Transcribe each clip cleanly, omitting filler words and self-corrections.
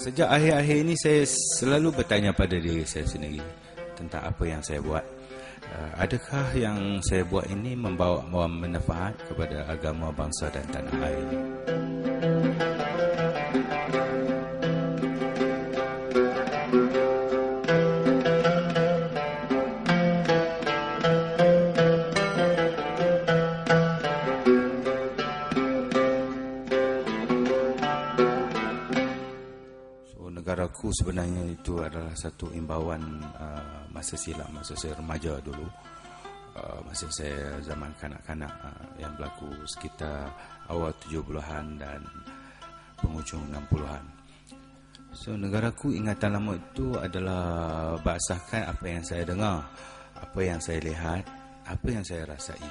Sejak akhir-akhir ini saya selalu bertanya pada diri saya sendiri tentang apa yang saya buat. Adakah yang saya buat ini membawa manfaat kepada agama, bangsa dan tanah air? Negaraku sebenarnya itu adalah satu imbauan masa silam, masa saya remaja dulu, masa saya zaman kanak-kanak yang berlaku sekitar awal 70-an dan penghujung 60-an. So negaraku, ingatan lama itu adalah basahkan apa yang saya dengar, apa yang saya lihat, apa yang saya rasai.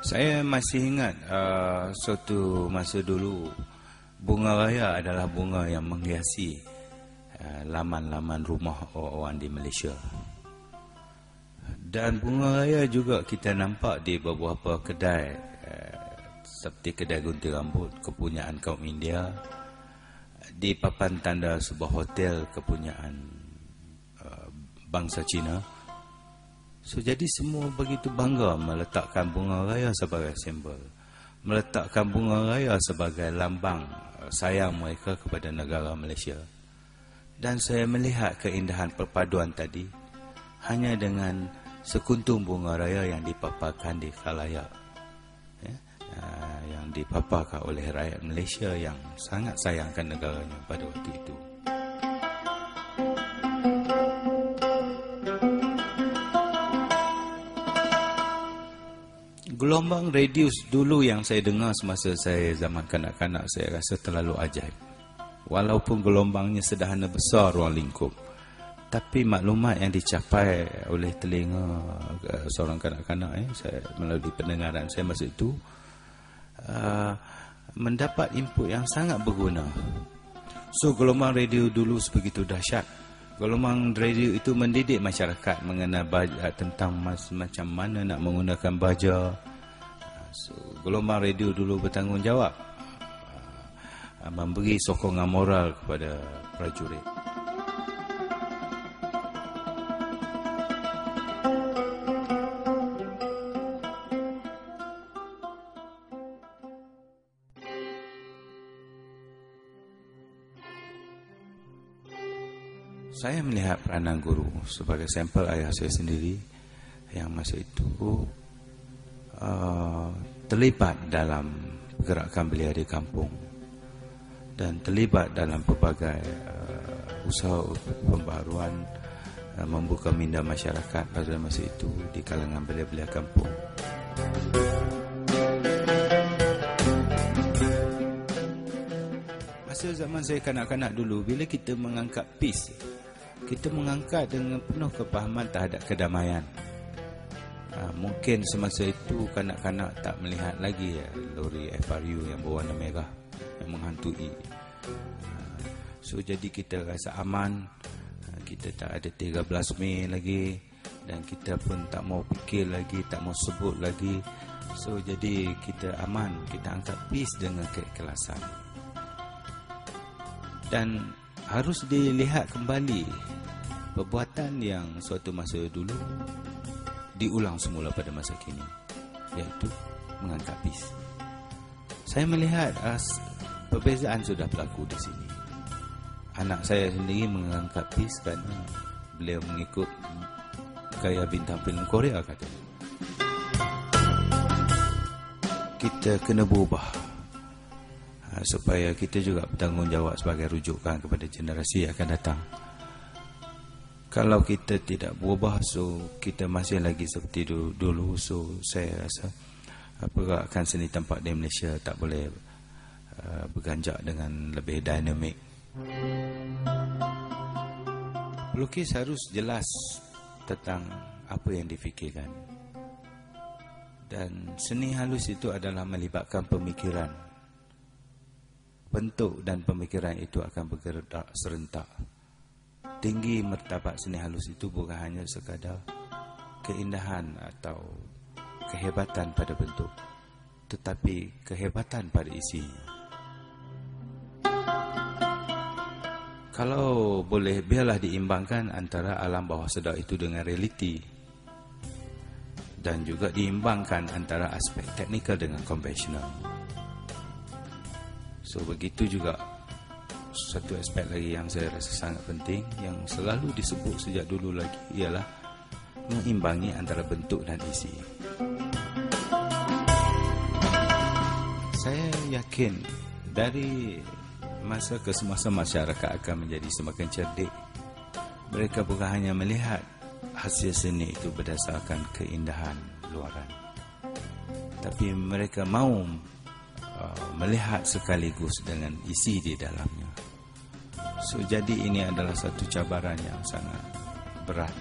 Saya masih ingat suatu masa dulu, bunga raya adalah bunga yang menghiasi laman-laman rumah orang di Malaysia. Dan bunga raya juga kita nampak di beberapa kedai, seperti kedai gunting rambut kepunyaan kaum India, di papan tanda sebuah hotel kepunyaan bangsa Cina. So, jadi semua begitu bangga meletakkan bunga raya sebagai simbol, meletakkan bunga raya sebagai lambang sayang mereka kepada negara Malaysia. Dan saya melihat keindahan perpaduan tadi hanya dengan sekuntum bunga raya yang dipaparkan di khalayak, yang dipaparkan oleh rakyat Malaysia yang sangat sayangkan negaranya pada waktu itu. Gelombang radio dulu yang saya dengar semasa saya zaman kanak-kanak, saya rasa terlalu ajaib. Walaupun gelombangnya sederhana besar ruang lingkup, tapi maklumat yang dicapai oleh telinga seorang kanak-kanak, saya melalui pendengaran saya masa itu, mendapat input yang sangat berguna. So gelombang radio dulu sebegitu dahsyat. Gelombang radio itu mendidik masyarakat mengenai tentang macam mana nak menggunakan baja. So, gelombang radio dulu bertanggungjawab memberi sokongan moral kepada prajurit. Saya melihat peranan guru sebagai sampel ayah saya sendiri yang masa itu terlibat dalam gerakan belia di kampung dan terlibat dalam pelbagai usaha pembaharuan membuka minda masyarakat pada masa itu di kalangan belia-belia kampung. Masa zaman saya kanak-kanak dulu, bila kita mengangkat peace, kita mengangkat dengan penuh kepahaman terhadap kedamaian. Mungkin semasa itu kanak-kanak tak melihat lagi lori FRU yang berwarna merah yang menghantui. So jadi kita rasa aman. Kita tak ada 13 Mei lagi, dan kita pun tak mau fikir lagi, tak mau sebut lagi. So jadi kita aman, kita angkat peace dengan keikhlasan. Dan harus dilihat kembali perbuatan yang suatu masa dulu diulang semula pada masa kini, iaitu mengangkat peace. Saya melihat perbezaan sudah berlaku di sini. Anak saya sendiri mengangkat peace kerana beliau mengikut gaya bintang filem Korea katanya. Kita kena berubah supaya kita juga bertanggungjawab sebagai rujukan kepada generasi yang akan datang. Kalau kita tidak berubah, so kita masih lagi seperti dulu. So saya rasa pergerakan seni tampak di Malaysia tak boleh berganjak dengan lebih dinamik. Pelukis harus jelas tentang apa yang difikirkan. Dan seni halus itu adalah melibatkan pemikiran. Bentuk dan pemikiran itu akan bergerak serentak. Tinggi martabat seni halus itu bukan hanya sekadar keindahan atau kehebatan pada bentuk, tetapi kehebatan pada isinya. Kalau boleh, biarlah diimbangkan antara alam bawah sadar itu dengan realiti, dan juga diimbangkan antara aspek teknikal dengan konvensional. So begitu juga satu aspek lagi yang saya rasa sangat penting, yang selalu disebut sejak dulu lagi, ialah mengimbangi antara bentuk dan isi. Saya yakin dari masa ke semasa masyarakat akan menjadi semakin cerdik. Mereka bukan hanya melihat hasil seni itu berdasarkan keindahan luaran, tapi mereka mahu melihat sekaligus dengan isi di dalamnya. So, jadi ini adalah satu cabaran yang sangat berat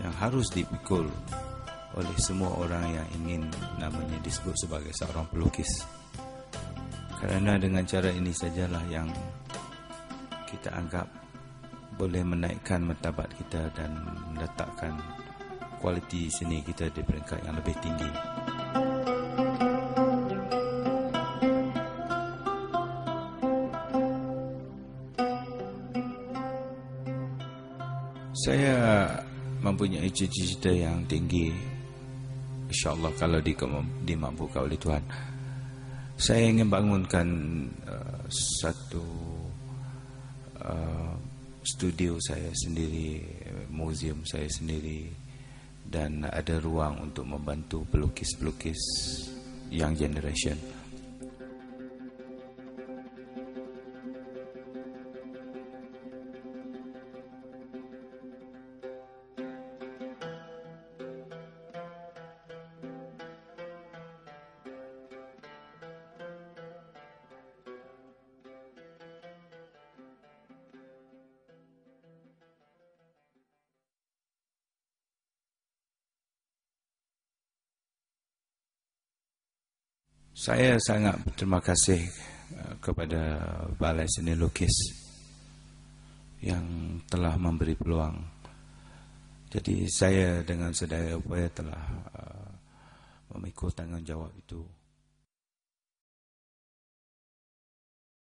yang harus dipikul oleh semua orang yang ingin namanya disebut sebagai seorang pelukis. Kerana dengan cara ini sajalah yang kita anggap boleh menaikkan martabat kita dan meletakkan kualiti seni kita di peringkat yang lebih tinggi. Saya mempunyai cita-cita yang tinggi, insyaAllah kalau dimampukan oleh Tuhan. Saya ingin bangunkan satu studio saya sendiri, museum saya sendiri, dan ada ruang untuk membantu pelukis-pelukis young generation. Saya sangat berterima kasih kepada Balai Seni Lukis yang telah memberi peluang. Jadi saya dengan sedaya upaya telah memikul tanggungjawab itu.